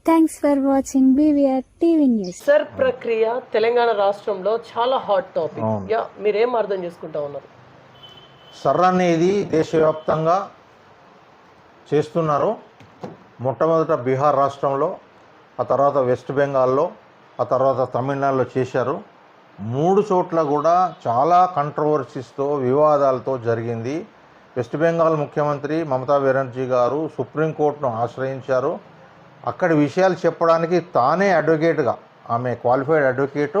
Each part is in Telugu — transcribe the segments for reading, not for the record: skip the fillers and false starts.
Thanks for watching BVR TV news. Sir ప్రక్రియ తెలంగాణ రాష్ట్రంలో చాలా హాట్ టాపిక్. అవును. యా, మీరేం అర్థం చేసుకుంటా ఉన్నారు? సర్ అనేది దేశవ్యాప్తంగా చేస్తున్నారు. మొట్టమొదట బీహార్ రాష్ట్రంలో, ఆ తర్వాత వెస్ట్ బెంగాల్లో, ఆ తర్వాత తమిళనాడులో చేశారు. 3 చోట్ల కూడా చాలా కంట్రవర్సీస్తో, వివాదాలతో జరిగింది. వెస్ట్ బెంగాల్ ముఖ్యమంత్రి మమతా బెనర్జీ గారు సుప్రీంకోర్టును ఆశ్రయించారు. అక్కడి విషయాలు చెప్పడానికి తానే అడ్వకేట్గా, ఆమె క్వాలిఫైడ్ అడ్వకేటు,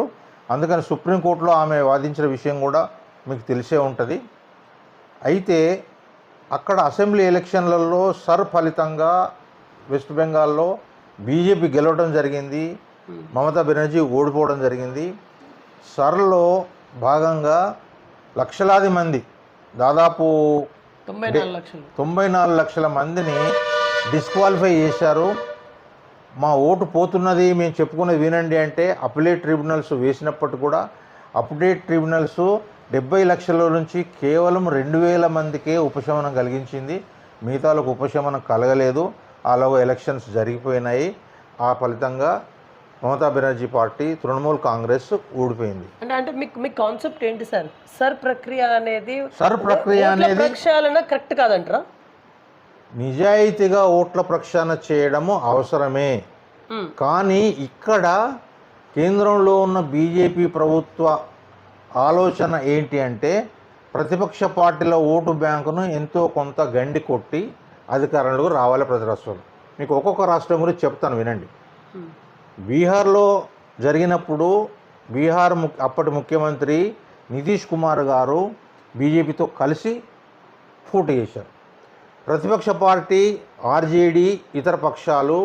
అందుకని సుప్రీంకోర్టులో ఆమె వాదించిన విషయం కూడా మీకు తెలిసే ఉంటుంది. అయితే అక్కడ అసెంబ్లీ ఎలక్షన్లలో సర్ ఫలితంగా వెస్ట్ బెంగాల్లో బీజేపీ గెలవడం జరిగింది, మమతా బెనర్జీ ఓడిపోవడం జరిగింది. సర్లో భాగంగా లక్షలాది మంది, దాదాపు 94 లక్షల మందిని డిస్క్వాలిఫై చేశారు. మా ఓటు పోతున్నది, మేము చెప్పుకున్నది వినండి అంటే అపిలేట్ ట్రిబ్యునల్స్ వేసినప్పటికీ కూడా అప్డేట్ ట్రిబ్యునల్స్ 70 లక్షల నుంచి కేవలం 2000 మందికే ఉపశమనం కలిగించింది. మిగతాలకు ఉపశమనం కలగలేదు. అలాగో ఎలక్షన్స్ జరిగిపోయినాయి. ఆ ఫలితంగా మమతా బెనర్జీ పార్టీ తృణమూల్ కాంగ్రెస్ ఓడిపోయింది. అంటే మీకు కాన్సెప్ట్ ఏంటి సార్? సర్ ప్రక్రియ అనేది ప్రక్షాళన కరెక్ట్ కాదంటారా? నిజాయితీగా ఓట్ల ప్రక్షాళన చేయడము అవసరమే. కానీ ఇక్కడ కేంద్రంలో ఉన్న బీజేపీ ప్రభుత్వ ఆలోచన ఏంటి అంటే ప్రతిపక్ష పార్టీల ఓటు బ్యాంకును ఎంతో కొంత గండి కొట్టి అధికారంలోకి రావాలి ప్రతి రాష్ట్రంలో. మీకు ఒక్కొక్క రాష్ట్రం గురించి చెప్తాను వినండి. బీహార్లో జరిగినప్పుడు అప్పటి ముఖ్యమంత్రి నితీష్ కుమార్ గారు బీజేపీతో కలిసి పోటీ చేశారు. ప్రతిపక్ష పార్టీ ఆర్జేడీ ఇతర పక్షాలు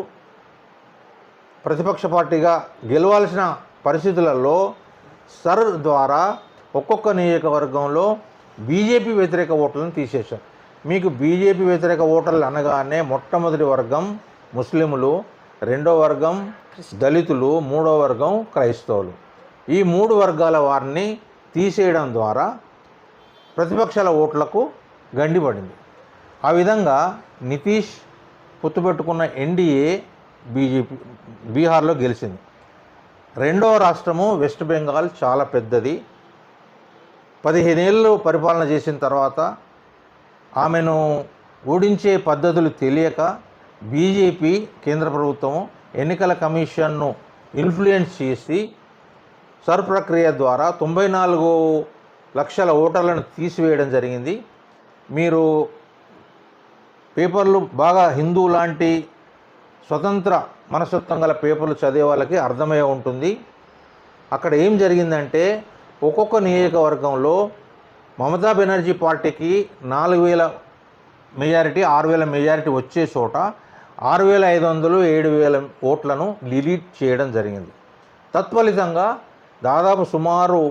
ప్రతిపక్ష పార్టీగా గెలవాల్సిన పరిస్థితులలో సర్ ద్వారా ఒక్కొక్క నియోజకవర్గంలో బీజేపీ వ్యతిరేక ఓట్లను తీసేశారు. మీకు బీజేపీ వ్యతిరేక ఓటర్లు అనగానే మొట్టమొదటి వర్గం ముస్లింలు, రెండో వర్గం దళితులు, మూడో వర్గం క్రైస్తవులు. ఈ 3 వర్గాల వారిని తీసేయడం ద్వారా ప్రతిపక్షాల ఓట్లకు గండిపడింది. ఆ విధంగా నితీష్ పొత్తుపెట్టుకున్న ఎన్డీఏ బీహార్లో గెలిచింది. రెండవ రాష్ట్రము వెస్ట్ బెంగాల్ చాలా పెద్దది. 15 ఏళ్ళు పరిపాలన చేసిన తర్వాత ఆమెను ఓడించే పద్ధతులు తెలియక బీజేపీ కేంద్ర ప్రభుత్వం ఎన్నికల కమిషన్ను ఇన్ఫ్లుయెన్స్ చేసి సర్ ప్రక్రియ ద్వారా 94 లక్షల ఓటర్లను తీసివేయడం జరిగింది. మీరు పేపర్లు బాగా హిందూ లాంటి స్వతంత్ర మనస్తత్వం గల పేపర్లు చదివే వాళ్ళకి అర్థమయ్యే ఉంటుంది. అక్కడ ఏం జరిగిందంటే ఒక్కొక్క నియోజకవర్గంలో మమతా బెనర్జీ పార్టీకి 4000 మెజారిటీ, 6000 మెజారిటీ వచ్చే చోట 6500, 7000 ఓట్లను డిలీట్ చేయడం జరిగింది. తత్ఫలితంగా దాదాపు సుమారు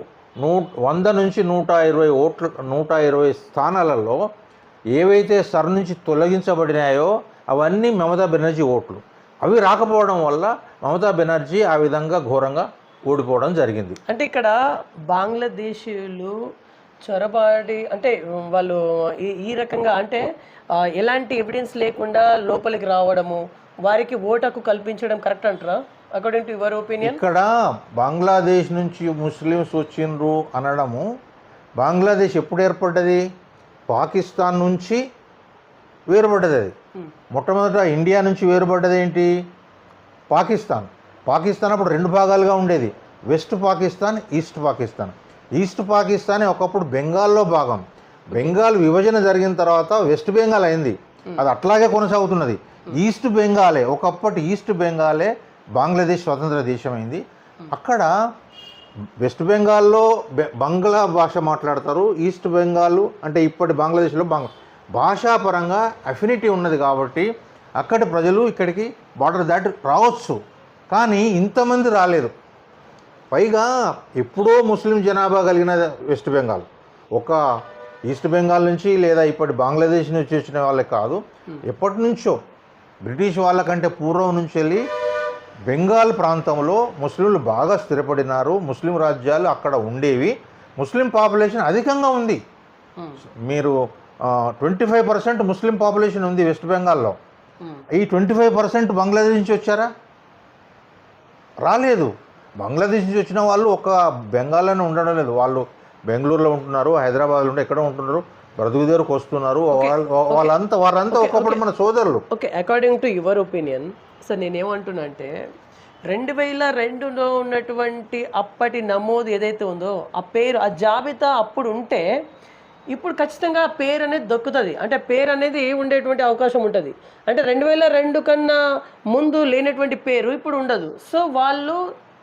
100 నుంచి 120 స్థానాలలో ఏవైతే సర్ నుంచి తొలగించబడినాయో అవన్నీ మమతా బెనర్జీ ఓట్లు. అవి రాకపోవడం వల్ల మమతా బెనర్జీ ఆ విధంగా ఘోరంగా ఓడిపోవడం జరిగింది. అంటే ఇక్కడ బంగ్లాదేశీయులు చొరబాడి, అంటే వాళ్ళు ఈ రకంగా, అంటే ఎలాంటి ఎవిడెన్స్ లేకుండా లోపలికి రావడము, వారికి ఓటకు కల్పించడం కరెక్ట్ అంటారా అకార్డింగ్ టు యువర్ ఒపీనియన్? ఇక్కడ బంగ్లాదేశ్ నుంచి ముస్లిమ్స్ వచ్చిండ్రు అనడము, బంగ్లాదేశ్ ఎప్పుడు ఏర్పడ్డది? పాకిస్తాన్ నుంచి వేరుపడ్డది. అది మొట్టమొదట ఇండియా నుంచి వేరుపడ్డది ఏంటి? పాకిస్తాన్. అప్పుడు 2 భాగాలుగా ఉండేది, west Pakistan, east Pakistan. East Pakistan ఒకప్పుడు బెంగాల్లో భాగం. బెంగాల్ విభజన జరిగిన తర్వాత వెస్ట్ బెంగాల్ అయింది. అది అట్లాగే కొనసాగుతున్నది. ఈస్ట్ బెంగాలే, ఒకప్పటి ఈస్ట్ బెంగాలే బంగ్లాదేశ్ స్వతంత్ర దేశం అయింది. అక్కడ వెస్ట్ బెంగాల్లో బంగ్లా భాష మాట్లాడతారు. ఈస్ట్ బెంగాల్ అంటే ఇప్పటి బంగ్లాదేశ్లో భాషాపరంగా అఫినిటీ ఉన్నది కాబట్టి అక్కడి ప్రజలు ఇక్కడికి బార్డర్ దాటి రావచ్చు. కానీ ఇంతమంది రాలేదు. పైగా ఎప్పుడో ముస్లిం జనాభా కలిగిన వెస్ట్ బెంగాల్, ఒక ఈస్ట్ బెంగాల్ నుంచి లేదా ఇప్పటి బంగ్లాదేశ్ నుంచి వచ్చిన వాళ్ళే కాదు, ఎప్పటి నుంచో బ్రిటిష్ వాళ్ళకంటే పూర్వం నుంచి వెళ్ళి బెంగాల్ ప్రాంతంలో ముస్లింలు బాగా స్థిరపడినారు. ముస్లిం రాజ్యాలు అక్కడ ఉండేవి. ముస్లిం పాపులేషన్ అధికంగా ఉంది. మీరు 25% ముస్లిం పాపులేషన్ ఉంది వెస్ట్ బెంగాల్లో. ఈ 25% బంగ్లాదేశ్ నుంచి వచ్చారా? రాలేదు. బంగ్లాదేశ్ నుంచి వచ్చిన వాళ్ళు ఒక బెంగాల్లోనే ఉండడం లేదు. వాళ్ళు బెంగళూరులో ఉంటున్నారు, హైదరాబాద్లో ఉంటే ఎక్కడ ఉంటున్నారు, బ్రతుకుదేరుకు వస్తున్నారు. వారంతా ఒకప్పుడు మన సోదరులు. Okay, according to your opinion sir, నేనేమంటున్నా అంటే 2002లో ఉన్నటువంటి అప్పటి నమోదు ఏదైతే ఉందో ఆ పేరు, ఆ జాబితా అప్పుడు ఉంటే ఇప్పుడు ఖచ్చితంగా ఆ పేరు అనేది దొక్కుతుంది. అంటే పేరు అనేది ఉండేటువంటి అవకాశం ఉంటుంది. అంటే 2002 కన్నా ముందు లేనటువంటి పేరు ఇప్పుడు ఉండదు. సో వాళ్ళు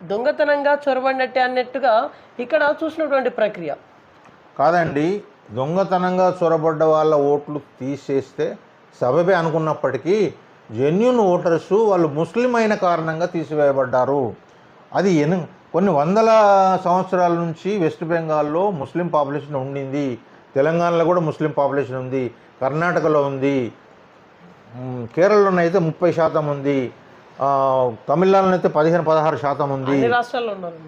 దొంగతనంగా చొరబడినట్టే అన్నట్టుగా ఇక్కడ చూసినటువంటి ప్రక్రియ కాదండి. దొంగతనంగా చొరబడ్డ వాళ్ళ ఓట్లు తీసేస్తే సబబే అనుకున్నప్పటికీ జెన్యూన్ ఓటర్స్ వాళ్ళు ముస్లిం అయిన కారణంగా తీసివేయబడ్డారు. అది కొన్ని వందల సంవత్సరాల నుంచి వెస్ట్ బెంగాల్లో ముస్లిం పాపులేషన్ ఉండింది. తెలంగాణలో కూడా ముస్లిం పాపులేషన్ ఉంది, కర్ణాటకలో ఉంది, కేరళలోనైతే 30% ఉంది, తమిళనాడులో అయితే 15-16% ఉంది.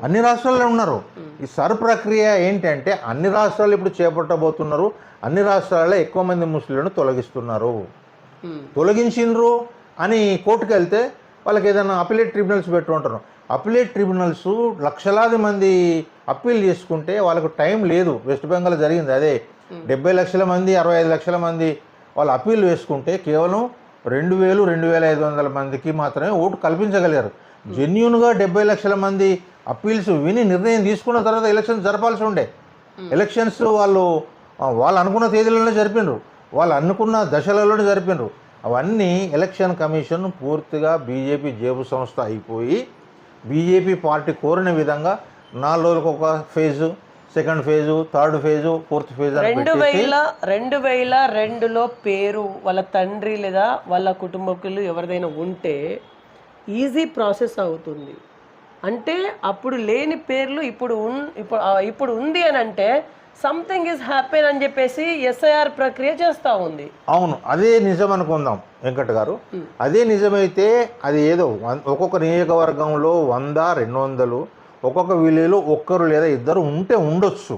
అన్ని రాష్ట్రాల్లో ఉన్నారు. ఈ సర్ ప్రక్రియ ఏంటంటే అన్ని రాష్ట్రాలు ఇప్పుడు చేపట్టబోతున్నారు. అన్ని రాష్ట్రాల్లో ఎక్కువ మంది ముస్లింలను తొలగిస్తున్నారు. తొలగించిండ్రు అని కోర్టుకు వెళ్తే వాళ్ళకి ఏదైనా అపిలేట్ ట్రిబ్యునల్స్ పెట్టుకుంటారు. అపిలేట్ ట్రిబ్యునల్స్ లక్షలాది మంది అప్పీల్ చేసుకుంటే వాళ్ళకు టైం లేదు. వెస్ట్ బెంగాల్ జరిగింది అదే. 70 లక్షల మంది 65 లక్షల మంది వాళ్ళు అప్పీల్ వేసుకుంటే కేవలం 2,000-2,500 మందికి మాత్రమే ఓటు కల్పించగలిగారు. జెన్యూన్గా 70 లక్షల మంది అప్పీల్స్ విని నిర్ణయం తీసుకున్న తర్వాత ఎలక్షన్స్ జరపాల్సి ఉండే. ఎలక్షన్స్ వాళ్ళు అనుకున్న తేదీలోనే జరిపినారు, వాళ్ళు అనుకున్న దశలలోనే జరిపినారు. అవన్నీ ఎలక్షన్ కమిషన్ పూర్తిగా బీజేపీ జేబు సంస్థ అయిపోయి బీజేపీ పార్టీ కోరిన విధంగా 4 రోజులకు ఒక phase, second phase, third phase, fourth phase 2002లో పేరు వాళ్ళ తండ్రి లేదా వాళ్ళ కుటుంబకులు ఎవరిదైనా ఉంటే ఈజీ ప్రాసెస్ అవుతుంది. అంటే అప్పుడు లేని పేర్లు ఇప్పుడు ఉంది అని అంటే సంథింగ్ ఈజ్ హ్యాపెన్ అని చెప్పేసి ఎస్ఐఆర్ ప్రక్రియ చేస్తూ ఉంది. అవును, అదే నిజం అనుకుందాం వెంకట్ గారు. అదే నిజమైతే అది ఏదో ఒక్కొక్క నియోజకవర్గంలో 100-200, ఒక్కొక్క విలేజ్లో ఒక్కరు లేదా ఇద్దరు ఉంటే ఉండొచ్చు.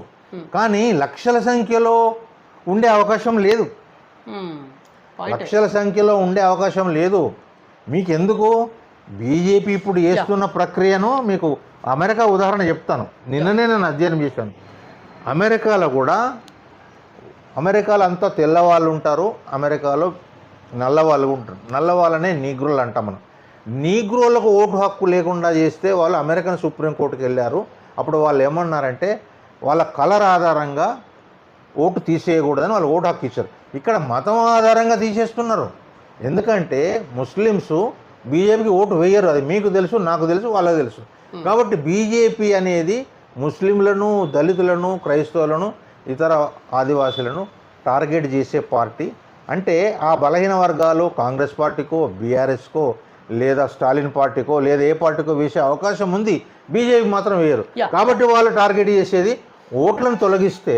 కానీ లక్షల సంఖ్యలో ఉండే అవకాశం లేదు. లక్షల సంఖ్యలో ఉండే అవకాశం లేదు. మీకెందుకు బీజేపీ ఇప్పుడు చేస్తున్న ప్రక్రియను మీకు అమెరికా ఉదాహరణ చెప్తాను. నిన్ననే నేను అధ్యయనం చేశాను. అమెరికాలో అంతా తెల్లవాళ్ళు ఉంటారు, అమెరికాలో నల్లవాళ్ళు ఉంటారు. నల్లవాళ్ళనే నీగ్రోలు అంటాం మనం. నీగ్రోలకు ఓటు హక్కు లేకుండా చేస్తే వాళ్ళు అమెరికన్ సుప్రీంకోర్టుకి వెళ్ళారు. అప్పుడు వాళ్ళు ఏమన్నారంటే వాళ్ళ కలర్ ఆధారంగా ఓటు తీసేయకూడదని వాళ్ళు ఓటు హక్కు ఇచ్చారు. ఇక్కడ మతం ఆధారంగా తీసేస్తున్నారు. ఎందుకంటే ముస్లిమ్స్ బీజేపీకి ఓటు వేయరు. అది మీకు తెలుసు, నాకు తెలుసు, వాళ్ళకి తెలుసు. కాబట్టి బీజేపీ అనేది ముస్లింలను, దళితులను, క్రైస్తవులను, ఇతర ఆదివాసులను టార్గెట్ చేసే పార్టీ. అంటే ఆ బలహీన వర్గాలు కాంగ్రెస్ పార్టీకో, బీఆర్ఎస్కో, లేదా స్టాలిన్ పార్టీకో, లేదా ఏ పార్టీకో వేసే అవకాశం ఉంది. బీజేపీ మాత్రం వేయరు. కాబట్టి వాళ్ళు టార్గెట్ చేసేది ఓట్లను తొలగిస్తే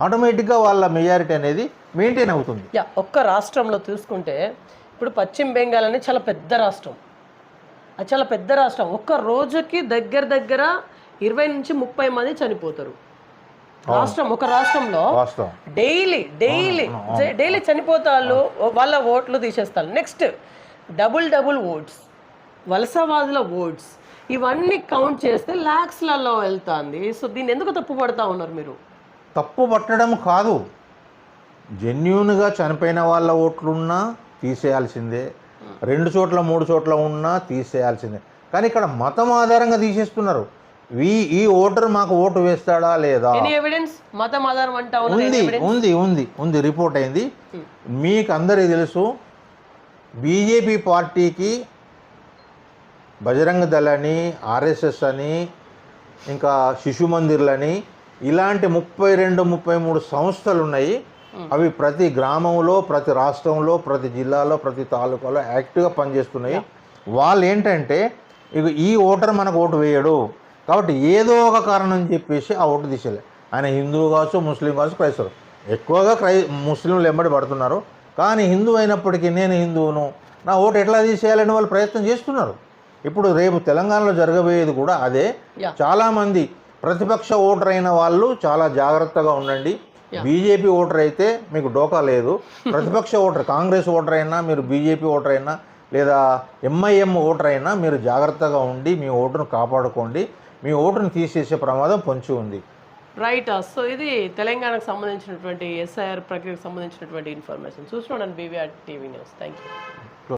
ఆటోమేటిక్గా వాళ్ళ మెజారిటీ అనేది మెయింటైన్ అవుతుంది. ఒక్క రాష్ట్రంలో చూసుకుంటే ఇప్పుడు పశ్చిమ బెంగాల్ అనేది చాలా పెద్ద రాష్ట్రం. అది చాలా పెద్ద రాష్ట్రం. ఒక్క రోజుకి దగ్గర 20-30 మంది చనిపోతారు. ఒక రాష్ట్రంలో డైలీ చనిపోతారు. వాళ్ళ ఓట్లు తీసేస్తారు. నెక్స్ట్ డబుల్ ఓట్స్, వలసవాదుల ఓట్స్, ఇవన్నీ కౌంట్ చేస్తే ల్యాక్స్లలో వెళ్తుంది. సో దీన్ని ఎందుకు తప్పు పడతా ఉన్నారు మీరు? తప్పు పట్టడం కాదు, జెన్యూన్గా చనిపోయిన వాళ్ళ ఓట్లున్నా తీసేయాల్సిందే, 2 చోట్ల 3 చోట్ల ఉన్నా తీసేయాల్సిందే. కానీ ఇక్కడ మతం ఆధారంగా తీసేస్తున్నారు. ఈ ఓటర్ మాకు ఓటు వేస్తాడా లేదా? మతం ఆధారం అంటా ఉంది రిపోర్ట్ అయింది. మీకు అందరికీ తెలుసు, బీజేపీ పార్టీకి బజరంగ దళ్ అని, ఆర్ఎస్ఎస్ అని, ఇంకా శిశు మందిర్లని ఇలాంటి 32-33 సంస్థలు ఉన్నాయి. అవి ప్రతి గ్రామంలో, ప్రతి రాష్ట్రంలో, ప్రతి జిల్లాలో, ప్రతి తాలూకాలో యాక్టివ్గా పనిచేస్తున్నాయి. వాళ్ళు ఏంటంటే ఇక ఈ ఓటర్ మనకు ఓటు వేయడు కాబట్టి ఏదో ఒక కారణం చెప్పేసి ఆ ఓటు తీసేయాలి. ఆయన హిందువు కావచ్చు, ముస్లిం కావచ్చు, క్రైస్తవులు. ఎక్కువగా ముస్లింలు వెంబడి పడుతున్నారు. కానీ హిందూ అయినప్పటికీ నేను హిందువును, నా ఓటు ఎట్లా తీసేయాలని వాళ్ళు ప్రయత్నం చేస్తున్నారు. ఇప్పుడు రేపు తెలంగాణలో జరగబోయేది కూడా అదే. చాలామంది ప్రతిపక్ష ఓటర్ అయిన వాళ్ళు చాలా జాగ్రత్తగా ఉండండి. బీజేపీ ఓటర్ అయితే మీకు డోకా లేదు. ప్రతిపక్ష ఓటర్, కాంగ్రెస్ ఓటర్ అయినా, మీరు బీజేపీ ఓటర్ అయినా, లేదా ఎంఐఎం ఓటర్ అయినా మీరు జాగ్రత్తగా ఉండి మీ ఓటును కాపాడుకోండి. మీ ఓటును తీసేసే ప్రమాదం పొంచి ఉంది. రైట్. సో ఇది తెలంగాణకు సంబంధించినటువంటి ఎస్ఐఆర్ ప్రక్రియకు సంబంధించినటువంటి ఇన్ఫర్మేషన్. చూస్తున్నాను BVR TV news. Thank you.